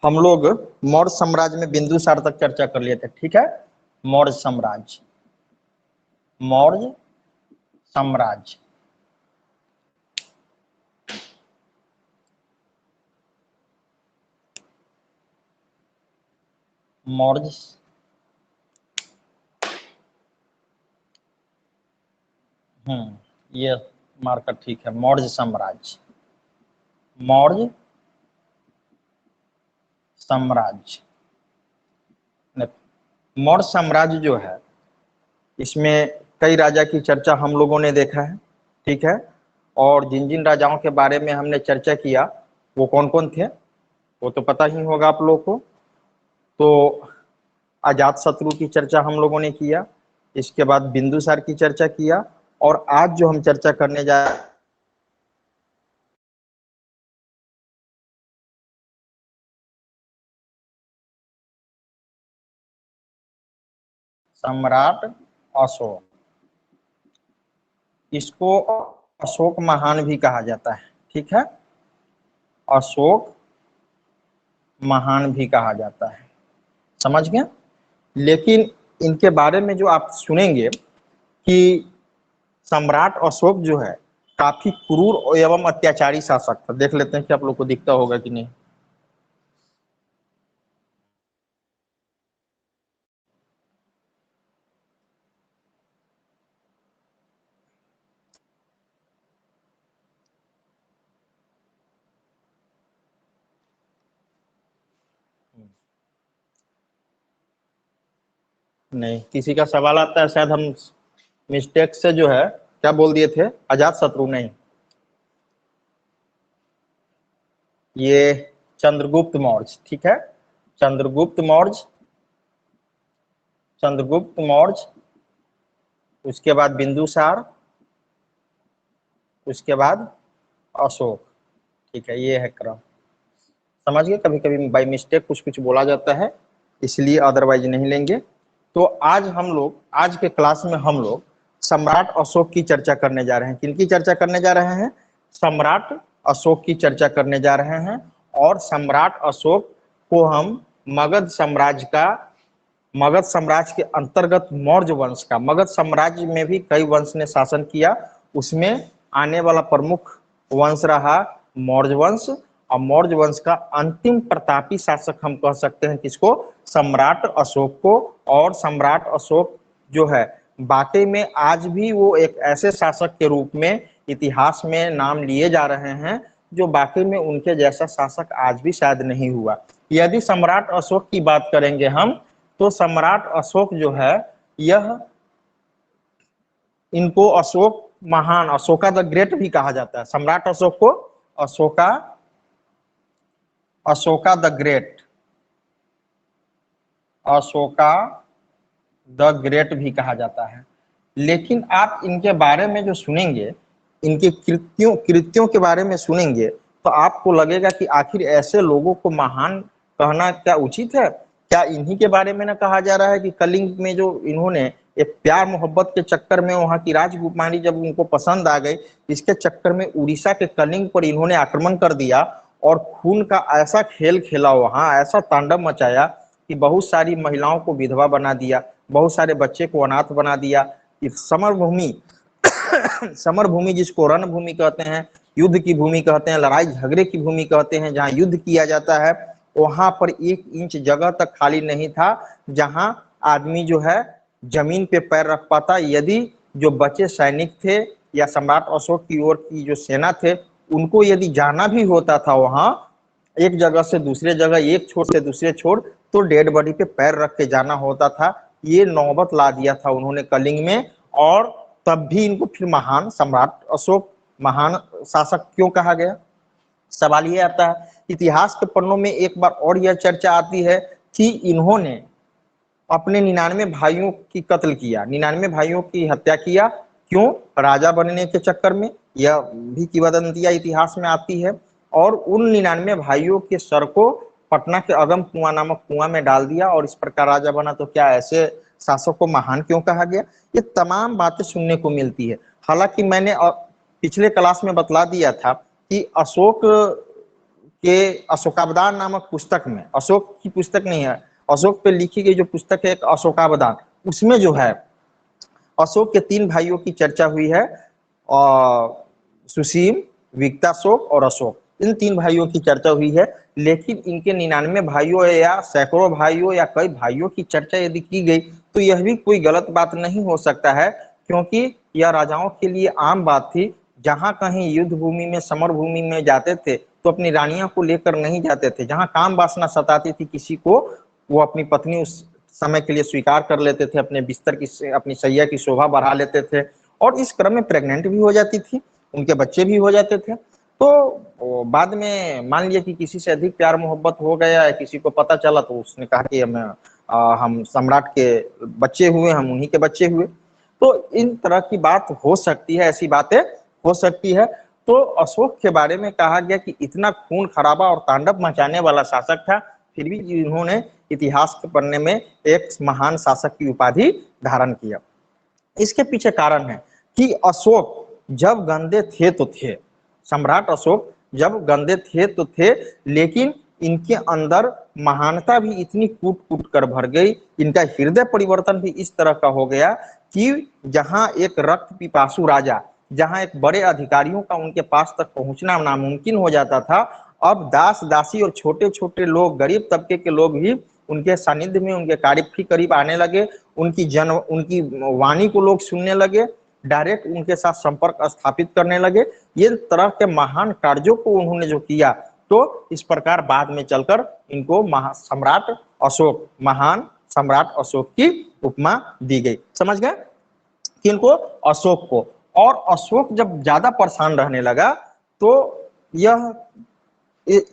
हम लोग मौर्य साम्राज्य में बिंदुसार तक चर्चा कर लिए थे, ठीक है। मौर्य साम्राज्य, मौर्य साम्राज्य, मौर्य ये मार्कर ठीक है। मौर्य साम्राज्य, मौर्य साम्राज्य, मौर्य साम्राज्य जो है इसमें कई राजा की चर्चा हम लोगों ने देखा है, ठीक है। और जिन जिन राजाओं के बारे में हमने चर्चा किया वो कौन कौन थे वो तो पता ही होगा आप लोगों को। तो अजातशत्रु की चर्चा हम लोगों ने किया, इसके बाद बिंदुसार की चर्चा किया, और आज जो हम चर्चा करने जा सम्राट अशोक, इसको अशोक महान भी कहा जाता है, ठीक है। अशोक महान भी कहा जाता है, समझ गए। लेकिन इनके बारे में जो आप सुनेंगे कि सम्राट अशोक जो है काफी क्रूर एवं अत्याचारी शासक था। देख लेते हैं कि आप लोग को दिखता होगा कि नहीं। नहीं, किसी का सवाल आता है, शायद हम मिस्टेक से जो है क्या बोल दिए थे, अजात शत्रु नहीं, ये चंद्रगुप्त मौर्य, ठीक है। चंद्रगुप्त मौर्य, चंद्रगुप्त मौर्य, उसके बाद बिंदुसार, उसके बाद अशोक, ठीक है। ये है क्रम, समझ गए। कभी कभी बाई मिस्टेक कुछ कुछ बोला जाता है, इसलिए अदरवाइज नहीं लेंगे। तो आज हम लोग, आज के क्लास में हम लोग सम्राट अशोक की चर्चा करने जा रहे हैं। किनकी चर्चा करने जा रहे हैं? सम्राट अशोक की चर्चा करने जा रहे हैं। और सम्राट अशोक को हम मगध साम्राज्य का, मगध साम्राज्य के अंतर्गत मौर्य वंश का, मगध साम्राज्य में भी कई वंश ने शासन किया, उसमें आने वाला प्रमुख वंश रहा मौर्य वंश। और मौर्य वंश का अंतिम प्रतापी शासक हम कह सकते हैं किसको? सम्राट अशोक को। और सम्राट अशोक जो है वाकई में आज भी वो एक ऐसे शासक के रूप में इतिहास में नाम लिए जा रहे हैं जो वाकई में उनके जैसा शासक आज भी शायद नहीं हुआ। यदि सम्राट अशोक की बात करेंगे हम, तो सम्राट अशोक जो है यह, इनको अशोक महान, अशोका द ग्रेट भी कहा जाता है। सम्राट अशोक को Ashoka, Ashoka the great, Ashoka the great भी कहा जाता है। लेकिन आप इनके बारे में जो सुनेंगे, इनके कृत्यों के बारे में सुनेंगे, तो आपको लगेगा कि आखिर ऐसे लोगों को महान कहना क्या उचित है? क्या इन्हीं के बारे में ना कहा जा रहा है कि कलिंग में जो इन्होंने एक प्यार मोहब्बत के चक्कर में वहां की राजकुमारी जब उनको पसंद आ गई, इसके चक्कर में उड़ीसा के कलिंग पर इन्होंने आक्रमण कर दिया और खून का ऐसा खेल खेला, वहां ऐसा तांडव मचाया कि बहुत सारी महिलाओं को विधवा बना दिया, बहुत सारे बच्चे को अनाथ बना दिया। समर भूमि समर भूमि जिसको रण भूमि कहते हैं, युद्ध की भूमि कहते हैं, लड़ाई झगड़े की भूमि कहते हैं, जहां युद्ध किया जाता है, वहां पर 1 इंच जगह तक खाली नहीं था जहां आदमी जो है जमीन पे पैर रख पाता। यदि जो बचे सैनिक थे या सम्राट अशोक की ओर की जो सेना थे, उनको यदि जाना भी होता था वहां एक जगह से दूसरे जगह, एक छोर से दूसरे छोर, तो डेड बॉडी पे पैर रख के जाना होता था। ये नौबत ला दिया था उन्होंने कलिंग में। और तब भी इनको फिर महान सम्राट अशोक, महान शासक क्यों कहा गया? सवाल ये आता है। इतिहास के पन्नों में एक बार और यह चर्चा आती है कि इन्होंने अपने 99 भाइयों की कत्ल किया, 99 भाइयों की हत्या किया। क्यों? राजा बनने के चक्कर में। यह भी किंवदंतियां इतिहास में आती है। और उन 99 भाइयों के सर को पटना के अगम कुआं नामक कुआं में डाल दिया और इस प्रकार राजा बना। तो क्या ऐसे शासक को महान क्यों कहा गया? ये तमाम बातें सुनने को मिलती है। हालांकि मैंने पिछले क्लास में बतला दिया था कि अशोक के अशोकावदान नामक पुस्तक में, अशोक की पुस्तक नहीं है, अशोक पे लिखी गई जो पुस्तक है एक अशोकावदान, उसमें जो है अशोक के 3 भाइयों की चर्चा हुई है, और सुसीम, विक्ताशोक और अशोक, इन 3 भाइयों की चर्चा हुई है। लेकिन इनके 99 भाइयों या सैकड़ों भाइयों या कई भाइयों की चर्चा यदि की गई तो यह भी कोई गलत बात नहीं हो सकता है, क्योंकि यह राजाओं के लिए आम बात थी। जहां कहीं युद्ध भूमि में, समर भूमि में जाते थे तो अपनी रानियों को लेकर नहीं जाते थे। जहां काम वासना सताती थी किसी को, वो अपनी पत्नी उस समय के लिए स्वीकार कर लेते थे, अपने बिस्तर की, अपनी सैया की शोभा बढ़ा लेते थे, और इस क्रम में प्रेग्नेंट भी हो जाती थी, उनके बच्चे भी हो जाते थे। तो बाद में मान लिया कि किसी से अधिक प्यार मोहब्बत हो गया है, किसी को पता चला तो उसने कहा कि हम सम्राट के बच्चे हुए, हम उन्हीं के बच्चे हुए। तो इन तरह की बात हो सकती है, ऐसी बातें हो सकती है। तो अशोक के बारे में कहा गया कि इतना खून खराबा और तांडव मचाने वाला शासक था, फिर भी इन्होंने इतिहास के पन्ने में एक महान शासक की उपाधि धारण किया। इसके पीछे कारण है कि अशोक जब गंदे थे तो थे, सम्राट अशोक जब गंदे थे तो थे, लेकिन इनके अंदर महानता भी इतनी कूट कूट कर भर गई, इनका हृदय परिवर्तन भी इस तरह का हो गया कि जहां एक रक्त पिपासु राजा, जहां एक बड़े अधिकारियों का उनके पास तक पहुंचना नामुमकिन हो जाता था, अब दास दासी और छोटे छोटे लोग, गरीब तबके के लोग भी उनके सानिध्य में, उनके कार्य के करीब आने लगे, उनकी वाणी को लोग सुनने लगे, डायरेक्ट उनके साथ संपर्क स्थापित करने लगे। ये तरह के महान कार्यों को उन्होंने जो किया, तो इस प्रकार बाद में चलकर इनको सम्राट अशोक, महान सम्राट अशोक की उपमा दी गई। समझ गए? किनको? अशोक को। और अशोक जब ज्यादा परेशान रहने लगा तो यह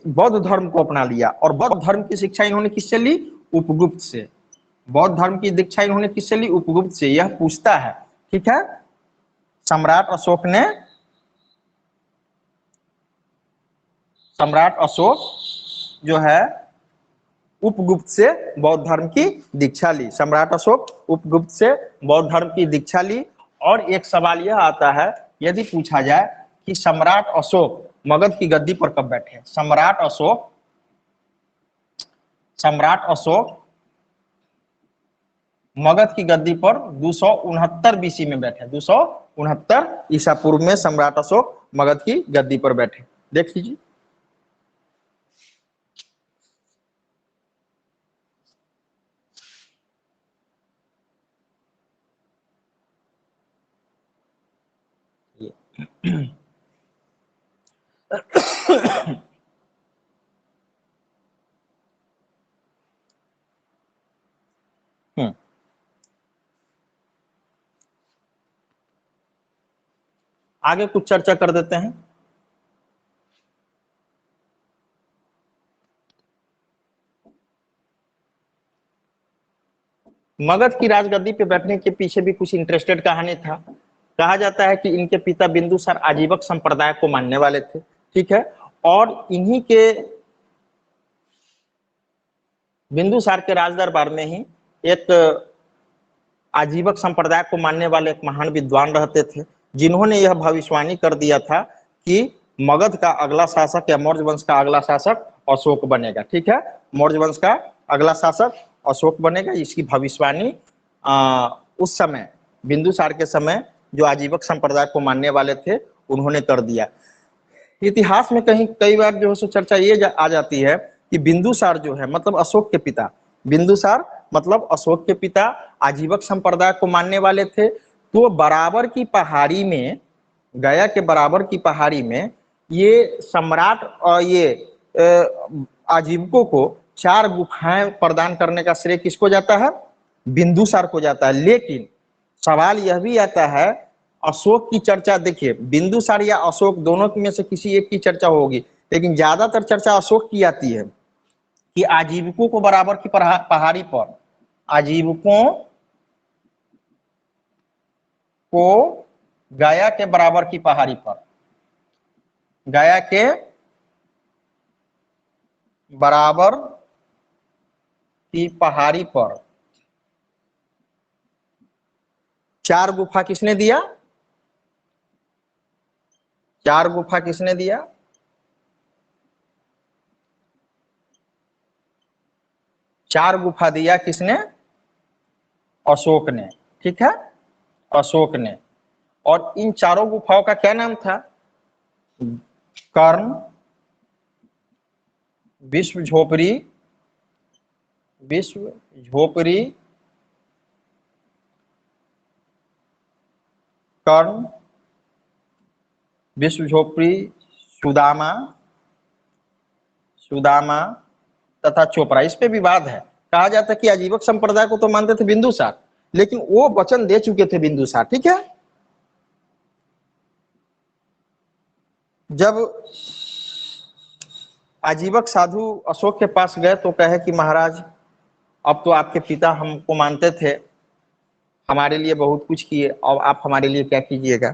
बौद्ध धर्म को अपना लिया, और बौद्ध धर्म की शिक्षा इन्होंने किससे ली? उपगुप्त से। बौद्ध धर्म की दीक्षा इन्होंने किससे ली? उपगुप्त से। यह पूछता है, ठीक है, सम्राट अशोक जो है उपगुप्त से बौद्ध धर्म की दीक्षा ली। सम्राट अशोक उपगुप्त से बौद्ध धर्म की दीक्षा ली। और एक सवाल यह आता है, यदि पूछा जाए कि सम्राट अशोक मगध की गद्दी पर कब बैठे? सम्राट अशोक मगध की गद्दी पर 269 बीसी में बैठे। 269 ईसा पूर्व में सम्राट अशोक मगध की गद्दी पर बैठे। देख लीजिए। आगे कुछ चर्चा कर देते हैं। मगध की राजगद्दी पे बैठने के पीछे भी कुछ इंटरेस्टेड कहानी था। कहा जाता है कि इनके पिता बिंदुसार आजीवक संप्रदाय को मानने वाले थे, ठीक है, और इन्हीं के बिंदुसार के राज दरबार में ही एक आजीवक संप्रदाय को मानने वाले एक महान विद्वान रहते थे, जिन्होंने यह भविष्यवाणी कर दिया था कि मगध का अगला शासक या मौर्य वंश का अगला शासक अशोक बनेगा। ठीक है, मौर्य वंश का अगला शासक अशोक बनेगा। इसकी भविष्यवाणी उस समय बिंदुसार के समय जो आजीवक संप्रदाय को मानने वाले थे उन्होंने कर दिया। इतिहास में कहीं कई बार जो है चर्चा ये आ जाती है कि बिंदुसार जो है मतलब अशोक के पिता, बिंदुसार मतलब अशोक के पिता आजीवक संप्रदाय को मानने वाले थे। तो बराबर की पहाड़ी में, गया के बराबर की पहाड़ी में ये सम्राट और ये आजीवकों को 4 गुफाएं प्रदान करने का श्रेय किसको जाता है? बिंदुसार को जाता है। लेकिन सवाल यह भी आता है, अशोक की चर्चा देखिए, बिंदुसार या अशोक दोनों में से किसी एक की चर्चा होगी, लेकिन ज्यादातर चर्चा अशोक की आती है कि आजीवकों को बराबर की पहाड़ी पर, आजीवकों को गया के बराबर की पहाड़ी पर, गया के बराबर की पहाड़ी पर 4 गुफा किसने दिया? 4 गुफा किसने दिया? 4 गुफा दिया किसने? अशोक ने, ठीक है, अशोक ने। और इन चारों गुफाओं का क्या नाम था? कर्ण, विश्व झोपड़ी, विश्व झोपड़ी, कर्ण, विश्व झोपड़ी, सुदामा, सुदामा तथा चोपड़ा। इस पे विवाद है। कहा जाता है कि आजीवक संप्रदाय को तो मानते थे बिंदुसार, लेकिन वो वचन दे चुके थे बिंदुसार, ठीक है। जब आजीवक साधु अशोक के पास गए तो कहे कि महाराज, अब तो आपके पिता हमको मानते थे, हमारे लिए बहुत कुछ किए, अब आप हमारे लिए क्या कीजिएगा?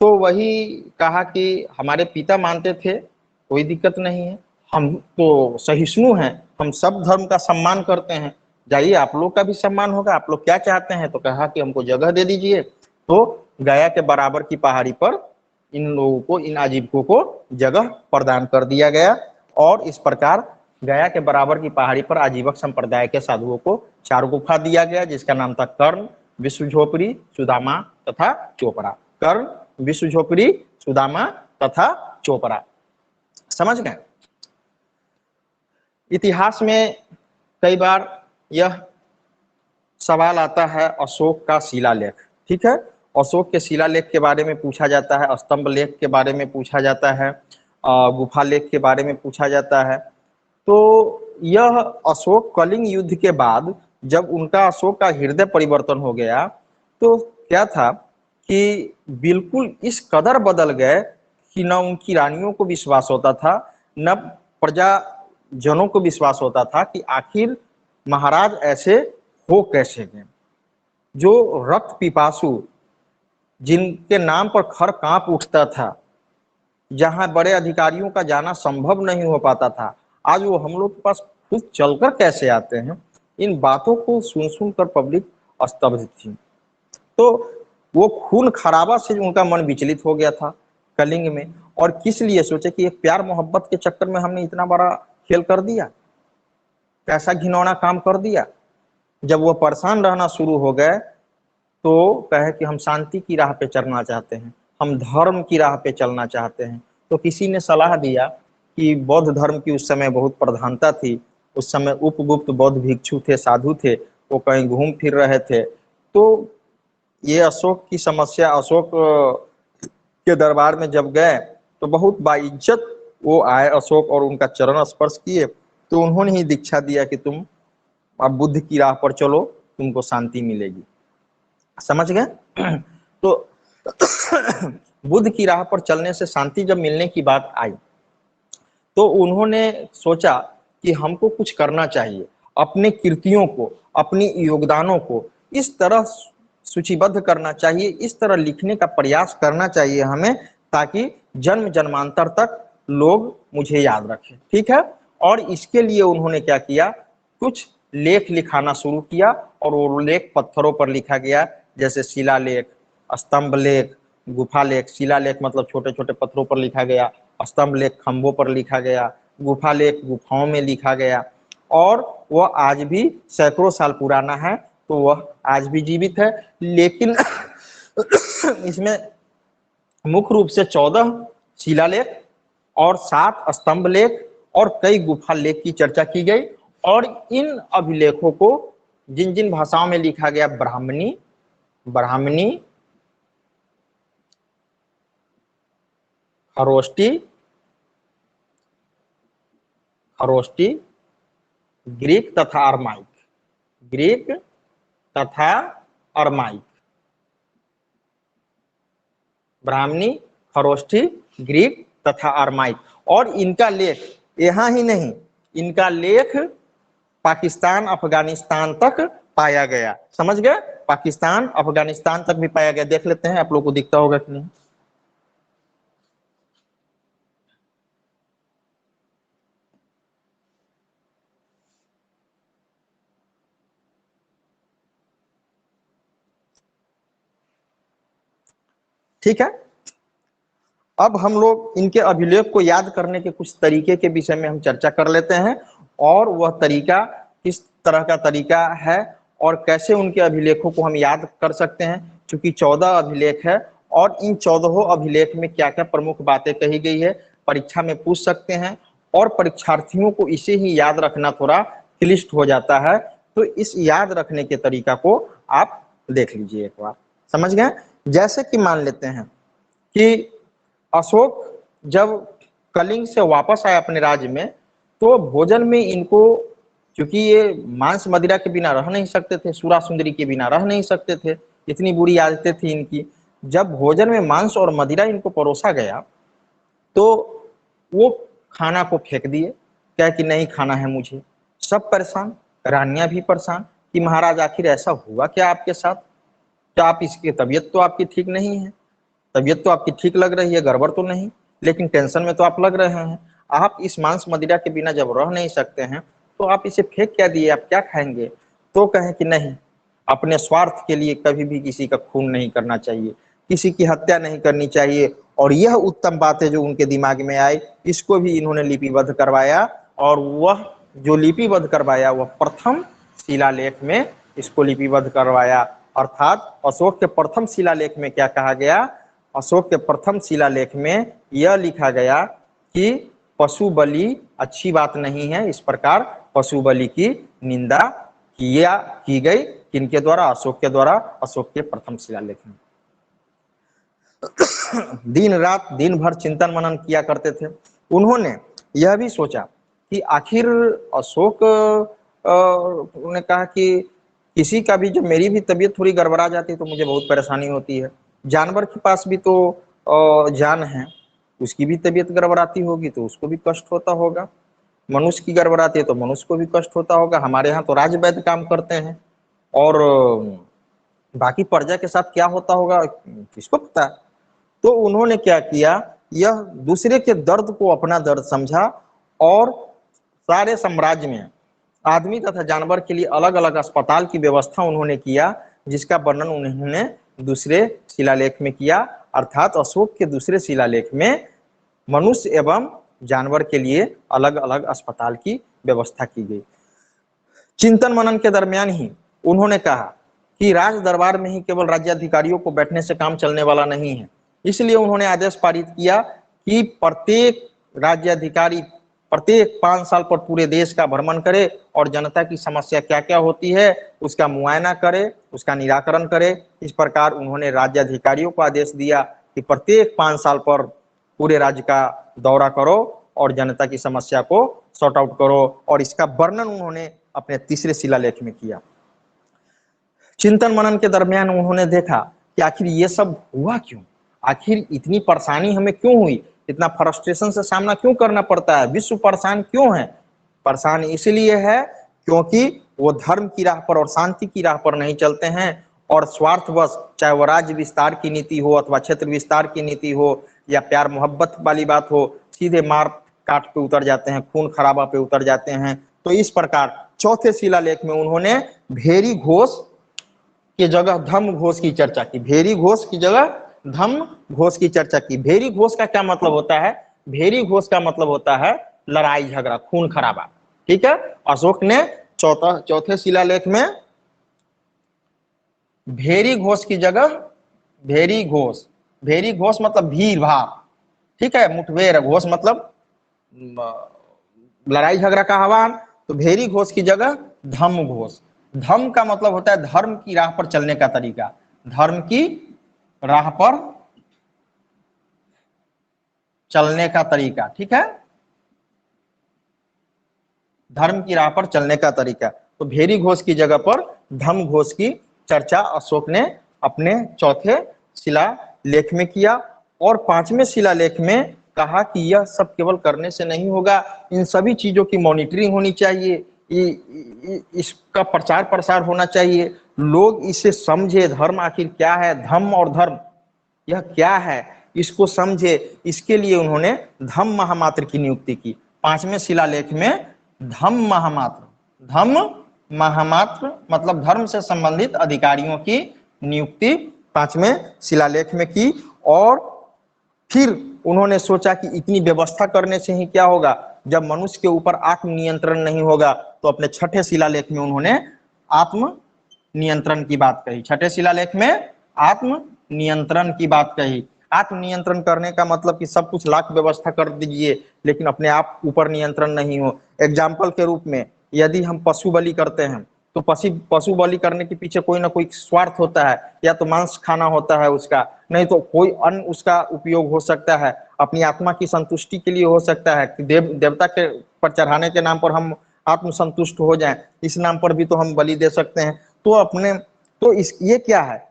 तो वही कहा कि हमारे पिता मानते थे, कोई दिक्कत नहीं है, हम तो सहिष्णु हैं, हम सब धर्म का सम्मान करते हैं, जाइए आप लोग का भी सम्मान होगा, आप लोग क्या चाहते हैं? तो कहा कि हमको जगह दे दीजिए। तो गया के बराबर की पहाड़ी पर इन लोगों को, इन आजीवकों को जगह प्रदान कर दिया गया। और इस प्रकार गया के बराबर की पहाड़ी पर आजीवक संप्रदाय के साधुओं को 4 गुफा दिया गया, जिसका नाम था कर्ण, विश्व झोपड़ी, सुदामा तथा चोपड़ा। कर्ण, विश्व झोपड़ी, सुदामा तथा चोपड़ा। समझ गए? इतिहास में कई बार यह सवाल आता है अशोक का शिलालेख, ठीक है। अशोक के शिलालेख के बारे में पूछा जाता है, स्तंभ लेख के बारे में पूछा जाता है, गुफा लेख के बारे में पूछा जाता है। तो यह अशोक कलिंग युद्ध के बाद जब उनका, अशोक का हृदय परिवर्तन हो गया, तो क्या था कि बिल्कुल इस कदर बदल गए कि न उनकी रानियों को विश्वास होता था, न प्रजाजनों को विश्वास होता था कि आखिर महाराज ऐसे हो कैसे गए। जो रक्त पिपासु, जिनके नाम पर खर कांप उठता था, जहां बड़े अधिकारियों का जाना संभव नहीं हो पाता था, आज वो हम लोग के पास खुद चलकर कैसे आते हैं? इन बातों को सुन सुनकर पब्लिक स्तब्ध थी। तो वो खून खराबा से उनका मन विचलित हो गया था कलिंग में। और किस लिए? सोचे कि एक प्यार मोहब्बत के चक्कर में हमने इतना बड़ा खेल कर दिया, कैसा घिनौना काम कर दिया। जब वो परेशान रहना शुरू हो गए तो कहे कि हम शांति की राह पे चलना चाहते हैं, हम धर्म की राह पे चलना चाहते हैं। तो किसी ने सलाह दिया कि बौद्ध धर्म की उस समय बहुत प्रधानता थी, उस समय उपगुप्त बौद्ध भिक्षु थे, साधु थे, वो कहीं घूम फिर रहे थे। तो ये अशोक की समस्या, अशोक के दरबार में जब गए तो बहुत बाइज्जत वो आए अशोक, और उनका चरण स्पर्श किए। तो उन्होंने ही दीक्षा दिया कि तुम अब बुद्ध की राह पर चलो, तुमको शांति मिलेगी। समझ गए? तो बुद्ध की राह पर चलने से शांति जब मिलने की बात आई, तो उन्होंने सोचा कि हमको कुछ करना चाहिए, अपने कृतियों को, अपनी योगदानों को इस तरह सूचीबद्ध करना चाहिए, इस तरह लिखने का प्रयास करना चाहिए हमें, ताकि जन्म जन्मांतर तक लोग मुझे याद रखें, ठीक है। और इसके लिए उन्होंने क्या किया, कुछ लेख लिखाना शुरू किया, और वो लेख पत्थरों पर लिखा गया, जैसे शिलालेख, स्तंभ लेख, गुफा लेख। शिलालेख मतलब छोटे छोटे पत्थरों पर लिखा गया, स्तंभ लेख खंभों पर लिखा गया, गुफा लेख गुफाओं में लिखा गया। और वह आज भी सैकड़ों साल पुराना है, तो वह आज भी जीवित है। लेकिन इसमें मुख्य रूप से 14 शिलालेख और 7 स्तंभ लेख और कई गुफा लेख की चर्चा की गई। और इन अभिलेखों को जिन जिन भाषाओं में लिखा गया, ब्राह्मणी, ब्राह्मणी, खरोष्टी, खरोष्टी, ग्रीक तथा अरमाइक, ग्रीक तथा अरमाइक, ब्राह्मणी, खरोष्ठी, ग्रीक तथा अरमाइक। और इनका लेख यहाँ ही नहीं, इनका लेख पाकिस्तान, अफगानिस्तान तक पाया गया। समझ गए? पाकिस्तान, अफगानिस्तान तक भी पाया गया। देख लेते हैं, आप लोग को दिखता होगा कि नहीं। ठीक है, अब हम लोग इनके अभिलेख को याद करने के कुछ तरीके के विषय में हम चर्चा कर लेते हैं। और वह तरीका किस तरह का तरीका है और कैसे उनके अभिलेखों को हम याद कर सकते हैं, क्योंकि 14 अभिलेख है और इन 14 अभिलेख में क्या क्या प्रमुख बातें कही गई है परीक्षा में पूछ सकते हैं और परीक्षार्थियों को इसे ही याद रखना थोड़ा क्लिष्ट हो जाता है। तो इस याद रखने के तरीका को आप देख लीजिए एक बार, समझ गए। जैसे कि मान लेते हैं कि अशोक जब कलिंग से वापस आए अपने राज्य में, तो भोजन में इनको, क्योंकि ये मांस मदिरा के बिना रह नहीं सकते थे, सूरा सुंदरी के बिना रह नहीं सकते थे, इतनी बुरी आदतें थी इनकी। जब भोजन में मांस और मदिरा इनको परोसा गया तो वो खाना को फेंक दिए, क्या कि नहीं खाना है मुझे। सब परेशान, रानियां भी परेशान कि महाराज आखिर ऐसा हुआ क्या आपके साथ, क्या आप इसकी तबीयत तो आपकी ठीक नहीं है, तबीयत तो आपकी ठीक लग रही है, गड़बड़ तो नहीं, लेकिन टेंशन में तो आप लग रहे हैं। आप इस मांस मदिरा के बिना जब रह नहीं सकते हैं तो आप इसे फेंक क्या दिए, आप क्या खाएंगे। तो कहें कि नहीं, अपने स्वार्थ के लिए कभी भी किसी का खून नहीं करना चाहिए, किसी की हत्या नहीं करनी चाहिए। और यह उत्तम बातें जो उनके दिमाग में आई, इसको भी इन्होंने लिपिबद्ध करवाया, और वह जो लिपिबद्ध करवाया वह प्रथम शिलालेख में इसको लिपिबद्ध करवाया। अर्थात अशोक के प्रथम शिलालेख में क्या कहा गया, अशोक के प्रथम शिलालेख में यह लिखा गया कि पशु बलि अच्छी बात नहीं है, इस प्रकार पशु बलि की निंदा की गई। किनके द्वारा, अशोक के द्वारा, अशोक के प्रथम शिलालेख में। दिन रात दिन भर चिंतन मनन किया करते थे। उन्होंने यह भी सोचा कि आखिर अशोक ने कहा कि किसी का भी, जब मेरी भी तबीयत थोड़ी गड़बड़ा जाती है तो मुझे बहुत परेशानी होती है, जानवर के पास भी तो जान है, उसकी भी तबीयत गड़बड़ाती होगी तो उसको भी कष्ट होता होगा, मनुष्य की गड़बड़ाती है तो मनुष्य को भी कष्ट होता होगा। हमारे यहाँ तो राज वैद्य काम करते हैं और बाकी प्रजा के साथ क्या होता होगा किसको पता। तो उन्होंने क्या किया, यह दूसरे के दर्द को अपना दर्द समझा और सारे साम्राज्य में आदमी तथा जानवर के लिए अलग अलग अस्पताल की व्यवस्था उन्होंने किया, जिसका वर्णन उन्होंने दूसरे शिलालेख में किया। अर्थात अशोक के दूसरे शिलालेख में मनुष्य एवं जानवर के लिए अलग अलग अस्पताल की व्यवस्था की गई। चिंतन मनन के दरमियान ही उन्होंने कहा कि राज दरबार में ही केवल राज्याधिकारियों को बैठने से काम चलने वाला नहीं है। इसलिए उन्होंने आदेश पारित किया कि प्रत्येक राज्याधिकारी प्रत्येक 5 साल पर पूरे देश का भ्रमण करे और जनता की समस्या क्या क्या होती है उसका मुआयना करे, उसका निराकरण करे। इस प्रकार उन्होंने राज्याधिकारियों को आदेश दिया कि प्रत्येक 5 साल पर पूरे राज्य का दौरा करो और जनता की समस्या को सॉर्ट आउट करो। और इसका वर्णन उन्होंने अपने तीसरे शिलालेख में किया। चिंतन मनन के दरमियान उन्होंने देखा कि आखिर ये सब हुआ क्यों, आखिर इतनी परेशानी हमें क्यों हुई, इतना फ्रस्ट्रेशन से सामना क्यों करना पड़ता है, विश्व परेशान क्यों है। परेशान इसलिए है क्योंकि वो धर्म की राह पर और शांति की राह पर नहीं चलते हैं और स्वार्थवश, चाहे वो राज्य विस्तार की नीति हो अथवा क्षेत्र विस्तार की नीति हो या प्यार मोहब्बत वाली बात हो, सीधे मार काट पे उतर जाते हैं, खून खराबा पे उतर जाते हैं। तो इस प्रकार चौथे शिलालेख में उन्होंने भेरी घोष की जगह धम्म घोष की चर्चा की, भेरी घोष की जगह धम्म घोष की चर्चा की। भेरी घोष का क्या मतलब होता है, भेरी घोष का मतलब होता है लड़ाई झगड़ा, खून खराबा। ठीक है, अशोक ने चौथे शिलालेख में भेरी घोष की जगह भेरी घोष मतलब भीड़ भाड़, ठीक है, मुठभेड़, घोष मतलब लड़ाई झगड़ा का आह्वान, तो भेरी घोष की जगह धम्म घोष। धम्म का मतलब होता है धर्म की राह पर चलने का तरीका, धर्म की राह पर चलने का तरीका, ठीक है, धर्म की राह पर चलने का तरीका। तो भेरी घोष की जगह पर धम्म घोष की चर्चा अशोक ने अपने चौथे शिलालेख में किया। और 5वें शिलालेख में कहा कि यह सब केवल करने से नहीं होगा, इन सभी चीजों की मॉनिटरिंग होनी चाहिए, इसका प्रचार प्रसार होना चाहिए, लोग इसे समझे, धर्म आखिर क्या है, धम्म और धर्म यह क्या है इसको समझे। इसके लिए उन्होंने धम्म महामात्र की नियुक्ति की। 5वें शिलालेख में धम्म महामात्र मतलब धर्म से संबंधित अधिकारियों की नियुक्ति 5वें शिलालेख में की। और फिर उन्होंने सोचा कि इतनी व्यवस्था करने से ही क्या होगा, जब मनुष्य के ऊपर आत्म नियंत्रण नहीं होगा, तो अपने छठे शिलालेख में उन्होंने आत्म नियंत्रण की बात कही। छठे शिलालेख में आत्म नियंत्रण की बात कही। आत्म नियंत्रण करने का मतलब कि सब कुछ लाख व्यवस्था कर दीजिए लेकिन अपने आप ऊपर नियंत्रण नहीं हो। एग्जाम्पल के रूप में यदि हम पशु बलि करते हैं तो पशु बलि करने के पीछे कोई ना कोई स्वार्थ होता है, या तो मांस खाना होता है उसका, नहीं तो कोई अन्य उसका उपयोग हो सकता है, अपनी आत्मा की संतुष्टि के लिए हो सकता है कि देवता के पर चढ़ाने के नाम पर हम आत्म संतुष्ट हो जाएं, इस नाम पर भी तो हम बलि दे सकते हैं। तो अपने तो इस ये क्या है,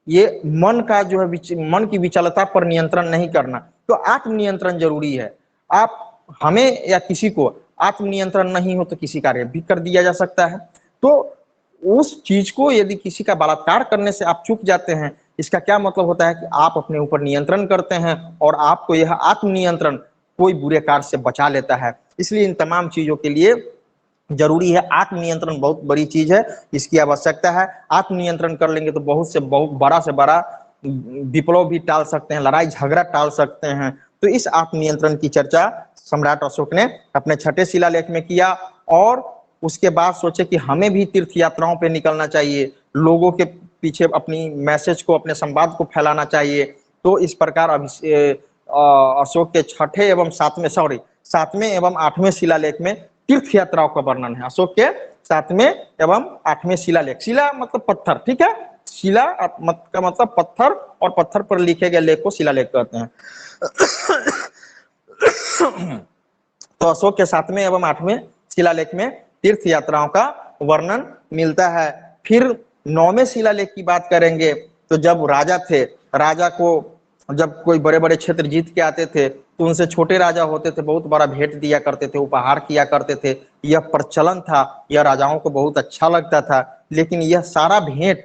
ये मन का जो है मन की विचलता पर नियंत्रण नहीं करना। तो आत्म नियंत्रण जरूरी है। आप हमें या किसी को आत्म नियंत्रण नहीं हो तो किसी का रेप भी कर दिया जा सकता है। तो उस चीज को यदि किसी का बलात्कार करने से आप चूक जाते हैं, इसका क्या मतलब होता है कि आप अपने ऊपर नियंत्रण करते हैं और आपको यह आत्म नियंत्रण कोई बुरे कार्य से बचा लेता है। इसलिए इन तमाम चीजों के लिए जरूरी है। आत्म नियंत्रण बहुत बड़ी चीज है, इसकी आवश्यकता है। आत्म नियंत्रण कर लेंगे तो बहुत बड़ा से बड़ा विप्लव भी टाल सकते हैं, लड़ाई झगड़ा टाल सकते हैं। तो इस आत्म नियंत्रण की चर्चा सम्राट अशोक ने अपने छठे शिलालेख में किया, और उसके बाद सोचे कि हमें भी तीर्थ यात्राओं पे निकलना चाहिए, लोगों के पीछे अपनी मैसेज को, अपने संवाद को फैलाना चाहिए। तो इस प्रकार अशोक के छठे एवं सातवें एवं आठवें शिलालेख में तीर्थ यात्राओं का वर्णन है। अशोक के सातवें एवं आठवें शिलालेख, शिला मतलब पत्थर, ठीक है, शिला का मतलब पत्थर, और पत्थर पर लिखे गए लेख को शिलालेख कहते हैं। तो अशोक के सातवें एवं आठवें शिलालेख में तीर्थ यात्राओं का वर्णन मिलता है। फिर नौवें शिलालेख की बात करेंगे तो जब राजा थे, राजा को जब कोई बड़े बड़े क्षेत्र जीत के आते थे तो उनसे छोटे राजा होते थे बहुत बड़ा भेंट दिया करते थे, उपहार किया करते थे। यह प्रचलन था, यह राजाओं को बहुत अच्छा लगता था। लेकिन यह सारा भेंट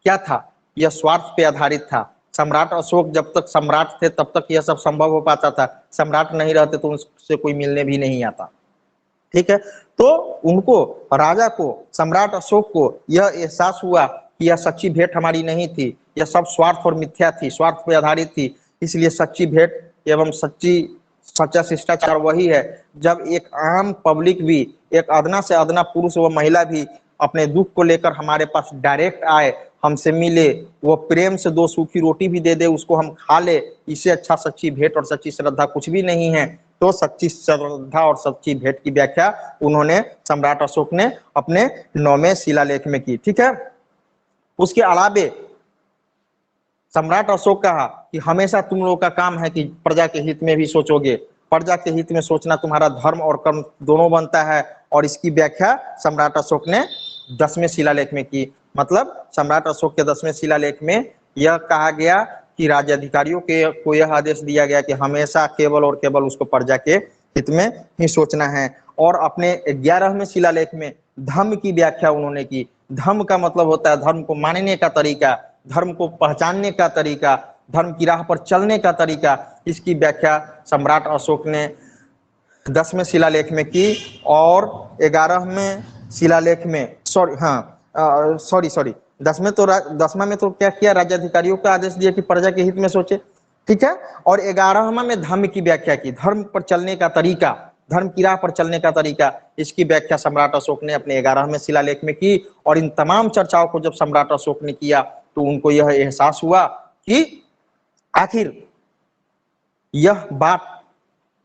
क्या था, यह स्वार्थ पे आधारित था। सम्राट अशोक जब तक सम्राट थे तब तक यह सब संभव हो पाता था, सम्राट नहीं रहते तो उनसे कोई मिलने भी नहीं आता, ठीक है। तो उनको, राजा को, सम्राट अशोक को यह एहसास हुआ कि यह सच्ची भेंट हमारी नहीं थी, यह सब स्वार्थ और मिथ्या थी, स्वार्थ पर आधारित थी। इसलिए सच्ची भेंट एवं सच्चा शिष्टाचार वही है जब एक आम पब्लिक भी, एक अदना से अदना पुरुष व महिला भी अपने दुख को लेकर हमारे पास डायरेक्ट आए, हमसे मिले, वो प्रेम से दो सूखी रोटी भी दे दे, उसको हम खा ले, इससे अच्छा सच्ची भेंट और सच्ची श्रद्धा कुछ भी नहीं है। तो सच्ची श्रद्धा और सच्ची भेंट की व्याख्या उन्होंने, सम्राट अशोक ने अपने नौवें शिलालेख में की, ठीक है। उसके अलावे सम्राट अशोक कहा कि हमेशा तुम लोगों का काम है कि प्रजा के हित में भी सोचोगे, प्रजा के हित में सोचना तुम्हारा धर्म और कर्म दोनों बनता है। और इसकी व्याख्या सम्राट अशोक ने 10वें शिलालेख में की। मतलब सम्राट अशोक के 10वें शिलालेख में यह कहा गया कि राज्य अधिकारियों को यह आदेश दिया गया कि हमेशा केवल और केवल उसको प्रजा के हित में ही सोचना है। और अपने 11वें शिलालेख में धर्म की व्याख्या उन्होंने की। धर्म का मतलब होता है धर्म को मानने का तरीका, धर्म को पहचानने का तरीका, धर्म की राह पर चलने का तरीका। इसकी व्याख्या सम्राट अशोक ने 10वें शिलालेख में की। और 11वें शिलालेख में सॉरी 10वां में तो क्या किया, राज्याधिकारियों का आदेश दिया कि प्रजा के हित में सोचे, ठीक है। और 11वां में धर्म की व्याख्या की, धर्म पर चलने का तरीका, धर्म की राह पर चलने का तरीका। इसकी व्याख्या सम्राट अशोक ने अपने 11वें शिलालेख में की। और इन तमाम चर्चाओं को जब सम्राट अशोक ने किया तो उनको यह एहसास हुआ कि आखिर यह बात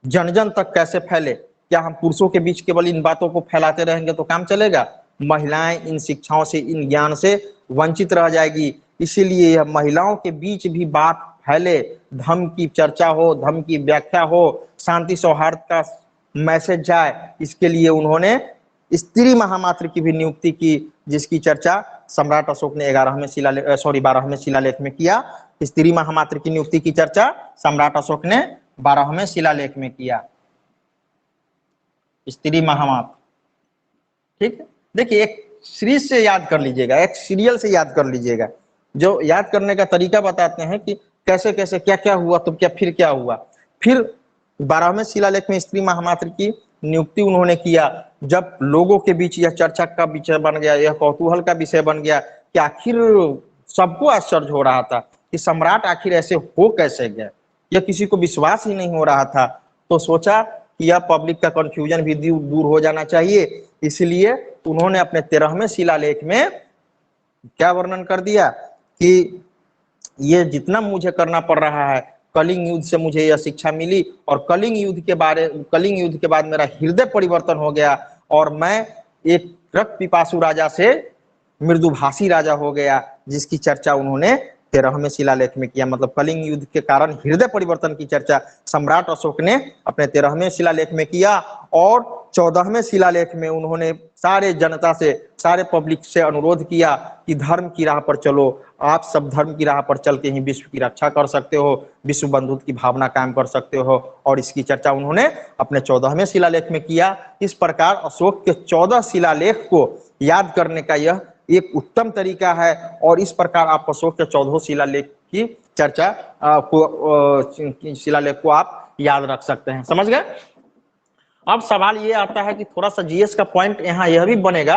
जन जन तक कैसे फैले। क्या हम पुरुषों के बीच केवल इन बातों को फैलाते रहेंगे तो काम चलेगा? महिलाएं इन शिक्षाओं से, इन ज्ञान से वंचित रह जाएगी। इसीलिए यह महिलाओं के बीच भी बात फैले, धर्म की चर्चा हो, धर्म की व्याख्या हो, शांति सौहार्द का मैसेज जाए, इसके लिए उन्होंने स्त्री महामात्र की भी नियुक्ति की, जिसकी चर्चा सम्राट अशोक ने 12वें शिलालेख में किया। स्त्री महामात्र की नियुक्ति की चर्चा सम्राट अशोक ने 12वें शिलालेख में किया। स्त्री महामात्र, ठीक है। देखिए एक सीरीज से याद कर लीजिएगा, एक सीरियल से याद कर लीजिएगा, जो याद करने का तरीका बताते हैं कि कैसे कैसे क्या क्या हुआ तो क्या फिर क्या हुआ। फिर 12वें शिलालेख में स्त्री महामात्र की नियुक्ति उन्होंने किया। जब लोगों के बीच यह चर्चा का विषय बन गया, यह कौतूहल का विषय बन गया कि आखिर सबको आश्चर्य हो रहा था कि सम्राट आखिर ऐसे हो कैसे गए, यह किसी को विश्वास ही नहीं हो रहा था। तो सोचा कि यह पब्लिक का कंफ्यूजन भी दूर हो जाना चाहिए, इसलिए उन्होंने अपने 13वें शिलालेख में क्या वर्णन कर दिया कि ये जितना मुझे करना पड़ रहा है, कलिंग युद्ध से मुझे यह शिक्षा मिली और कलिंग युद्ध के बाद मेरा हृदय परिवर्तन हो गया और मैं एक रक्त पिपासु राजा से मृदुभाषी राजा हो गया, जिसकी चर्चा उन्होंने 13वें शिलालेख में किया। मतलब कलिंग युद्ध के कारण हृदय परिवर्तन की चर्चा सम्राट अशोक ने अपने 13वें शिलालेख में किया और 14वें शिलालेख में उन्होंने सारे जनता से, सारे पब्लिक से अनुरोध किया कि धर्म की राह पर चलो, आप सब धर्म की राह पर चल के ही विश्व की रक्षा कर सकते हो, विश्व बंधुत्व की भावना कायम कर सकते हो, और इसकी चर्चा उन्होंने अपने 14वें शिलालेख में किया। इस प्रकार अशोक के 14 शिलालेख को याद करने का यह एक उत्तम तरीका है और इस प्रकार आप अशोक के 14 शिलालेख की चर्चा शिलालेख को आप याद रख सकते हैं। समझ गए? अब सवाल ये आता है कि थोड़ा सा जीएस का पॉइंट यहाँ यह भी बनेगा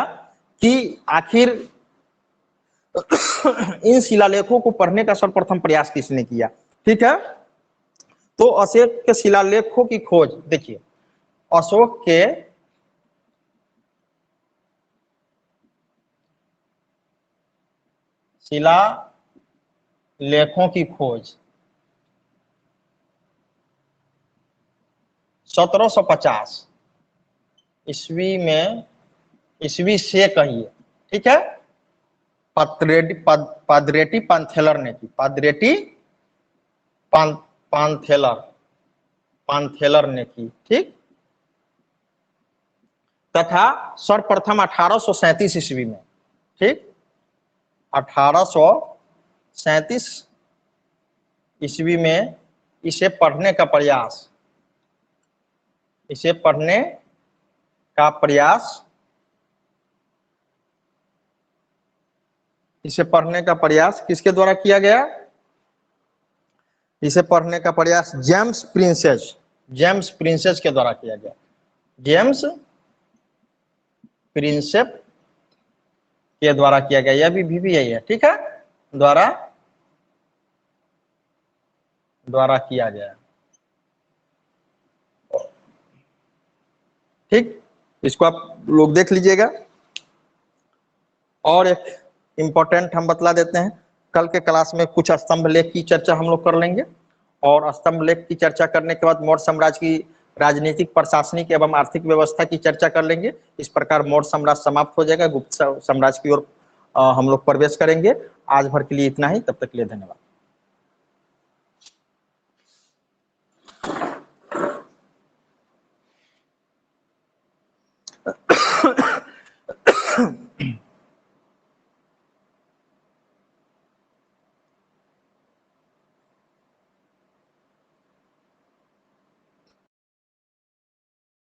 कि आखिर इन शिलालेखों को पढ़ने का सर्वप्रथम प्रयास किसने किया। ठीक है, तो अशोक के शिलालेखों की खोज देखिए, अशोक के शिलालेखों की खोज 1750 ईस्वी में, ईस्वी से कहिए, ठीक है, पादरेटी पांथेलर ने की, पादरेटी पांथेलर ने की, ठीक। तथा सर्वप्रथम 1837 ईस्वी में, ठीक, 1837 ईस्वी में इसे पढ़ने का प्रयास, किसके द्वारा किया गया? इसे पढ़ने का प्रयास जेम्स प्रिंसेस के द्वारा किया गया। जेम्स प्रिंसेप के द्वारा किया गया, यह भी यही है, ठीक है, द्वारा किया गया, ठीक। इसको आप लोग देख लीजिएगा। और एक इंपॉर्टेंट हम बतला देते हैं, कल के क्लास में कुछ स्तंभ लेख की चर्चा हम लोग कर लेंगे और स्तंभ लेख की चर्चा करने के बाद मौर्य साम्राज्य की राजनीतिक, प्रशासनिक एवं आर्थिक व्यवस्था की चर्चा कर लेंगे। इस प्रकार मौर्य साम्राज्य समाप्त हो जाएगा, गुप्त साम्राज्य की ओर हम लोग प्रवेश करेंगे। आज भर के लिए इतना ही, तब तक के लिए धन्यवाद।